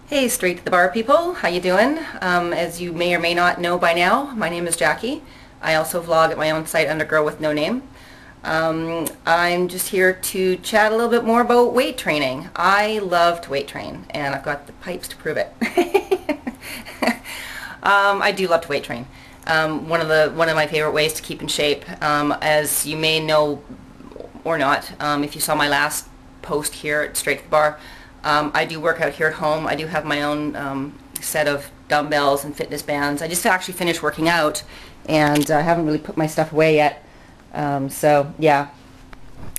Hey, Straight to the Bar people, how you doing? As you may or may not know by now, my name is Jackie. I also vlog at my own site under Girl With No Name. I'm just here to chat a little bit more about weight training. I love to weight train, and I've got the pipes to prove it. I do love to weight train. One of my favorite ways to keep in shape, as you may know or not, if you saw my last post here at Straight to the Bar. I do work out here at home. I do have my own set of dumbbells and fitness bands. I just actually finished working out, and I haven't really put my stuff away yet. So yeah.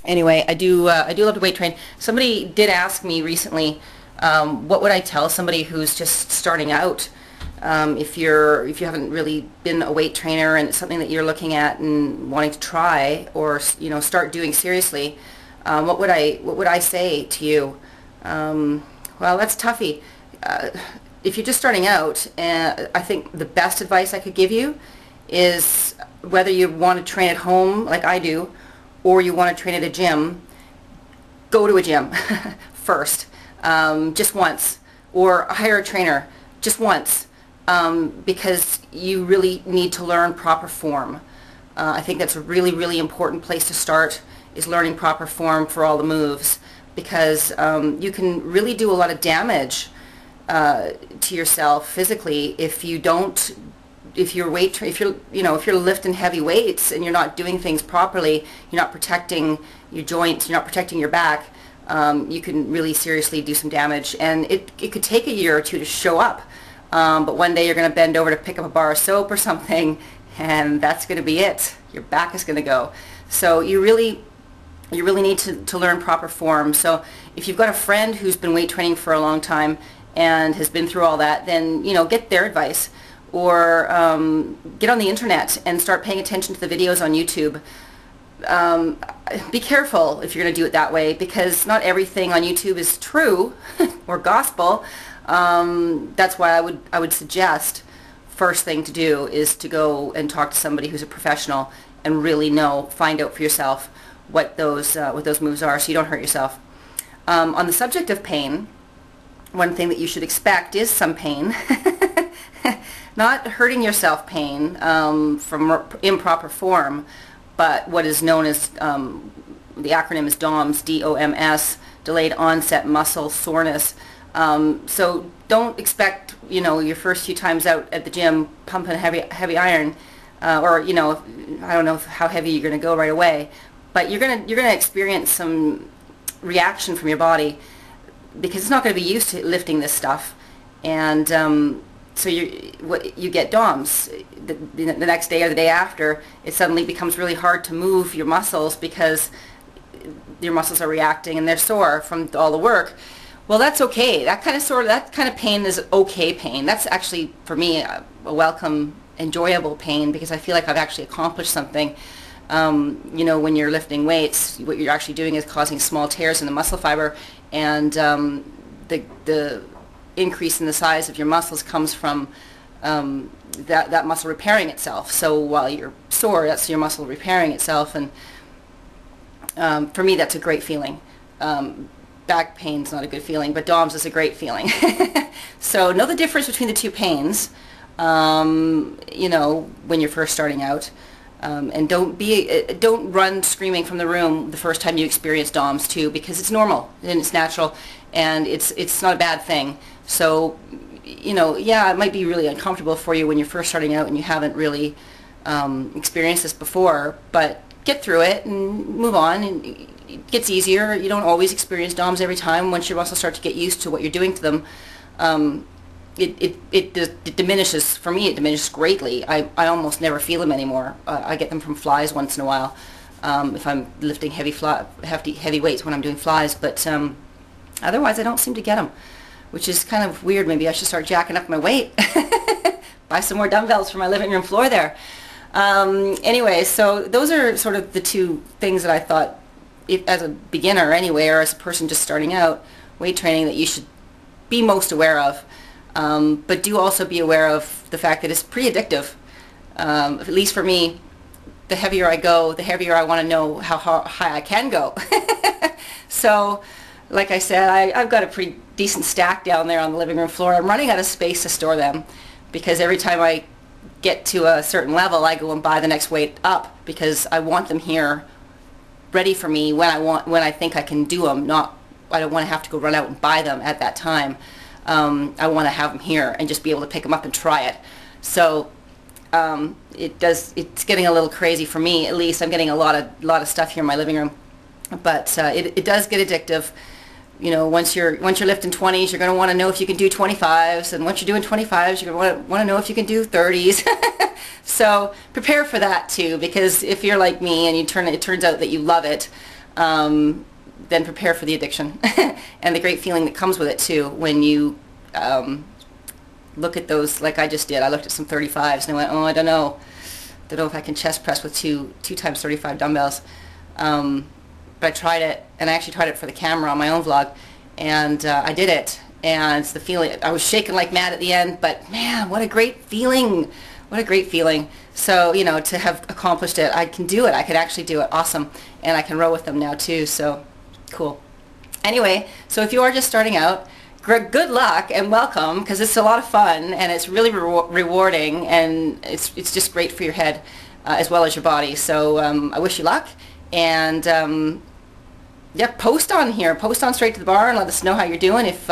Anyway, I do love to weight train. Somebody did ask me recently, what would I tell somebody who's just starting out? If you haven't really been a weight trainer and it's something that you're looking at and wanting to try or start doing seriously, what would I say to you? Well, that's toughy. If you're just starting out, I think the best advice I could give you is whether you want to train at home like I do or you want to train at a gym, go to a gym first, just once, or hire a trainer just once, because you really need to learn proper form. I think that's a really, really important place to start, is learning proper form for all the moves, because you can really do a lot of damage to yourself physically if you're lifting heavy weights and you're not doing things properly, you're not protecting your joints, you're not protecting your back. You can really seriously do some damage, and it could take a year or two to show up. But one day you're going to bend over to pick up a bar of soap or something, and that's going to be it. Your back is going to go. So you really need to learn proper form. So if you've got a friend who's been weight training for a long time and has been through all that, then get their advice, or get on the internet and start paying attention to the videos on YouTube. Be careful if you're going to do it that way, because not everything on YouTube is true or gospel. That's why I would suggest first thing to do is to go and talk to somebody who's a professional and really find out for yourself what those moves are, so you don't hurt yourself. On the subject of pain, one thing that you should expect is some pain. Not hurting yourself pain from improper form, but what is known as, the acronym is DOMS, D-O-M-S, delayed onset muscle soreness. So don't expect, your first few times out at the gym pumping heavy iron, or I don't know how heavy you're going to go right away, but you're gonna experience some reaction from your body, because it's not going to be used to lifting this stuff, and so you get DOMS. The next day or the day after, it suddenly becomes really hard to move your muscles because your muscles are reacting and they're sore from all the work. Well, that's okay. That kind of pain is okay pain. That's actually, for me, a welcome, enjoyable pain, because I feel like I've actually accomplished something. When you're lifting weights, what you're actually doing is causing small tears in the muscle fiber, and the increase in the size of your muscles comes from that muscle repairing itself. So while you're sore, that's your muscle repairing itself, and for me, that's a great feeling. Back pain's not a good feeling, but DOMS is a great feeling. So know the difference between the two pains, when you're first starting out. And don't run screaming from the room the first time you experience DOMS too, because it's normal and it's natural, and it's not a bad thing. So yeah, it might be really uncomfortable for you when you're first starting out and you haven't really experienced this before, but get through it and move on, and it gets easier. You don't always experience DOMS every time. Once your muscles start to get used to what you're doing to them, it diminishes. For me, it diminishes greatly. I almost never feel them anymore. I get them from flies once in a while, if I'm lifting heavy weights when I'm doing flies, but otherwise I don't seem to get them, which is kind of weird. Maybe I should start jacking up my weight. Buy some more dumbbells for my living room floor there. Anyway, so those are sort of the two things that I thought, as a beginner anyway, or as a person just starting out weight training, that you should be most aware of. But do also be aware of the fact that it's pretty addictive. At least for me, the heavier I go, the heavier I want to know how high I can go. So, like I said, I've got a pretty decent stack down there on the living room floor. I'm running out of space to store them because every time I get to a certain level, I go and buy the next weight up because I want them here ready for me when I think I can do them. I don't want to have to go run out and buy them at that time. I want to have them here and just be able to pick them up and try it. So it's getting a little crazy for me. At least I'm getting a lot of stuff here in my living room, but it does get addictive. You know, once you're lifting 20s, you're going to want to know if you can do 25s, and once you're doing 25s, you're going to want to know if you can do 30s. So prepare for that too, because if you're like me and it turns out that you love it, then prepare for the addiction and the great feeling that comes with it too when you look at those like I just did. I looked at some 35s and I went, oh, I don't know if I can chest press with two times 35 dumbbells. But I tried it, and I actually tried it for the camera on my own vlog, and I did it, and the feeling, I was shaking like mad at the end, but man, what a great feeling. What a great feeling. So, you know, to have accomplished it, I can do it. I could actually do it. Awesome. And I can row with them now too, so cool. Anyway, so if you are just starting out, good luck and welcome, because it's a lot of fun, and it's really rewarding, and it's just great for your head as well as your body. So I wish you luck, and yeah, post on here. Post on Straight to the Bar and let us know how you're doing. If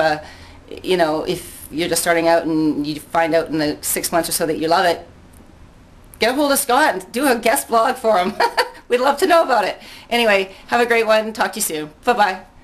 you know, if you're just starting out and you find out in the 6 months or so that you love it, get a hold of Scott and do a guest vlog for him. We'd love to know about it. Anyway, have a great one. Talk to you soon. Bye-bye.